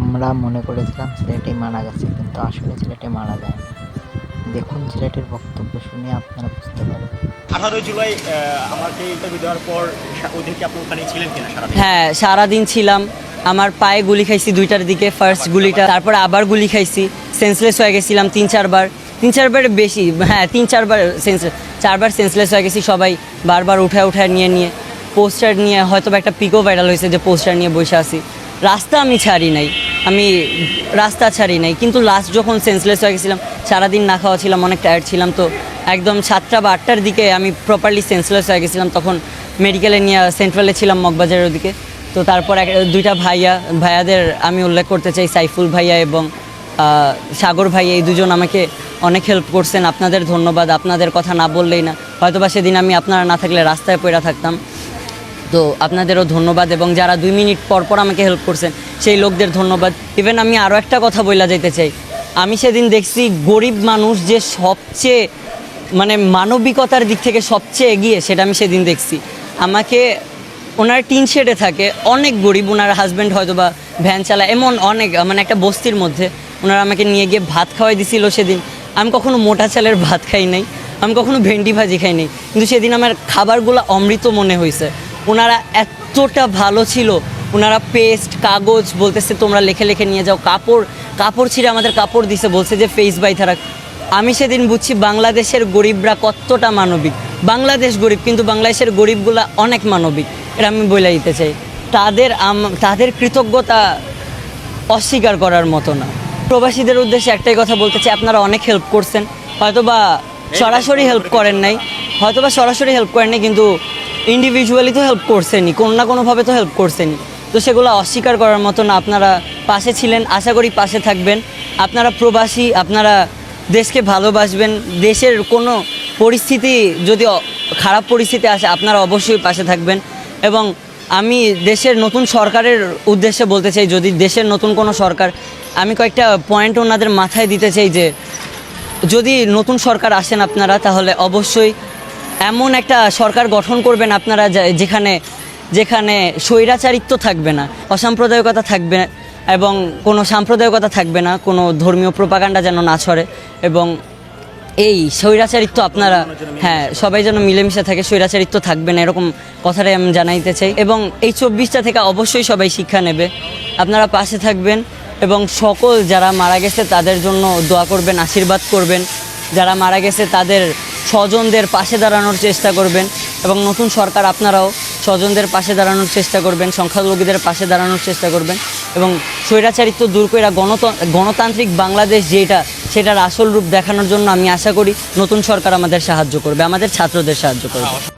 আমরা মনে করেছিলাম ছেলেটি মারা গেছে, কিন্তু আসলে ছেলেটি মারা যায়নি। দেখুন ছেলেটির বক্তব্য শুনে আপনারা বুঝতে পারবেন। 18 জুলাই আমাকে ইন্টারভিউ দেওয়ার পর ওই দিন কি আপনি ওখানে ছিলেন কিনা সারাদিন? হ্যাঁ, সারাদিন ছিলাম। আমার পায়ে গুলি খাইছি 2টার দিকে, ফার্স্ট গুলিটা, তারপর আবার গুলি খাইছি, সেন্সলেস হয়ে গেছিলাম 3-4 বার বেশি, হ্যাঁ 3-4 বার সেন্সলেস, 4বার সেন্সলেস হয়ে গেছি। সবাই বারবার উঠায় নিয়ে পোস্টার নিয়ে, হয়তো একটা পিকও ভাইরাল হয়েছে যে পোস্টার নিয়ে বসে আছি। রাস্তা আমি ছাড়ি নাই, কিন্তু লাস্ট যখন সেন্সলেস হয়ে গেছিলাম, সারাদিন না খাওয়া ছিলাম, অনেক টায়ার্ড ছিলাম, তো একদম 7টা বা 8টার দিকে আমি প্রপারলি সেন্সলেস হয়ে গেছিলাম। তখন মেডিকেলে নিয়ে সেন্ট্রালে ছিলাম, মগবাজারের ওদিকে। তো তারপর দুইটা ভাইয়াদের আমি উল্লেখ করতে চাই, সাইফুল ভাইয়া এবং সাগর ভাইয়া, এই দুজন আমাকে অনেক হেল্প করছেন। আপনাদের ধন্যবাদ, আপনাদের কথা না বললেই না, হয়তোবা সেদিন আমি আপনারা না থাকলে রাস্তায় পড়ে থাকতাম। তো আপনাদেরও ধন্যবাদ, এবং যারা 2 মিনিট পর আমাকে হেল্প করছেন সেই লোকদের ধন্যবাদ। ইভেন আমি আরও একটা কথা বইলা যেতে চাই, আমি সেদিন দেখছি গরিব মানুষ যে সবচেয়ে মানবিকতার দিক থেকে সবচেয়ে এগিয়ে, সেটা আমি সেদিন দেখছি। আমাকে, ওনার টিন শেডে থাকে, অনেক গরিব, ওনার হাজব্যান্ড হয়তো বা ভ্যান চালায়, এমন অনেক, একটা বস্তির মধ্যে ওনারা আমাকে নিয়ে গিয়ে ভাত খাওয়াই দিছিল সেদিন। আমি কখনো মোটা চালের ভাত খাই নাই, আমি কখনো ভেন্ডি ভাজি খাই নাই, কিন্তু সেদিন আমার খাবারগুলো অমৃত মনে হয়েছে। ওনারা এতটা ভালো ছিল, ওনারা পেস্ট, কাগজ বলতেছে তোমরা লেখে নিয়ে যাও, কাপড় ছিঁড়ে আমাদের কাপড় দিছে, বলছে যে ফেস বাইথা রাখ। আমি সেদিন বুঝছি বাংলাদেশের গরিবরা কতটা মানবিক। বাংলাদেশ গরিব, কিন্তু বাংলাদেশের গরিবগুলা অনেক মানবিক, এটা আমি বলে দিতে চাই। তাদের কৃতজ্ঞতা অস্বীকার করার মতো না। প্রবাসীদের উদ্দেশ্যে একটাই কথা বলতে চাই, আপনারা অনেক হেল্প করছেন, হয়তোবা সরাসরি হেল্প করেন নাই, কিন্তু ইন্ডিভিজুয়ালি তো হেল্প করছেনই, কোনো না কোনোভাবে তো হেল্প করছেনই। তো সেগুলো অস্বীকার করার মতো না। আপনারা পাশে ছিলেন, আশা করি পাশে থাকবেন। আপনারা প্রবাসী, আপনারা দেশকে ভালোবাসবেন। দেশের কোনো পরিস্থিতি যদি খারাপ পরিস্থিতি আসে, আপনারা অবশ্যই পাশে থাকবেন। এবং আমি দেশের নতুন সরকারের উদ্দেশ্যে বলতে চাই, যদি দেশের নতুন কোনো সরকার, আমি কয়েকটা পয়েন্ট ওনাদের মাথায় দিতে চাই যে যদি নতুন সরকার আসেন আপনারা, তাহলে অবশ্যই এমন একটা সরকার গঠন করবেন আপনারা যেখানে স্বৈরাচারিত্ব থাকবে না, অসাম্প্রদায়িকতা থাকবে না, এবং কোনো সাম্প্রদায়িকতা থাকবে না, কোনো ধর্মীয় প্রোপাগান্ডা যেন না ছড়ে, এবং এই স্বৈরাচারিত্ব আপনারা, হ্যাঁ, সবাই যেন মিলেমিশে থাকে, স্বৈরাচারিত্ব থাকবে না, এরকম কথাটাই আমি জানাইতে চাই। এবং এই 24টা থেকে অবশ্যই সবাই শিক্ষা নেবে, আপনারা পাশে থাকবেন, এবং সকল যারা মারা গেছে তাদের জন্য দোয়া করবেন, আশীর্বাদ করবেন। যারা মারা গেছে তাদের স্বজনদের পাশে দাঁড়ানোর চেষ্টা করবেন, এবং নতুন সরকার আপনারাও স্বজনদের পাশে দাঁড়ানোর চেষ্টা করবেন, সংখ্যালঘুদের পাশে দাঁড়ানোর চেষ্টা করবেন, এবং স্বৈরাচারিত্ব দূর করে গণতান্ত্রিক বাংলাদেশ সেটার আসল রূপ দেখানোর জন্য আমি আশা করি নতুন সরকার আমাদের সাহায্য করবে, আমাদের ছাত্রদের সাহায্য করবে।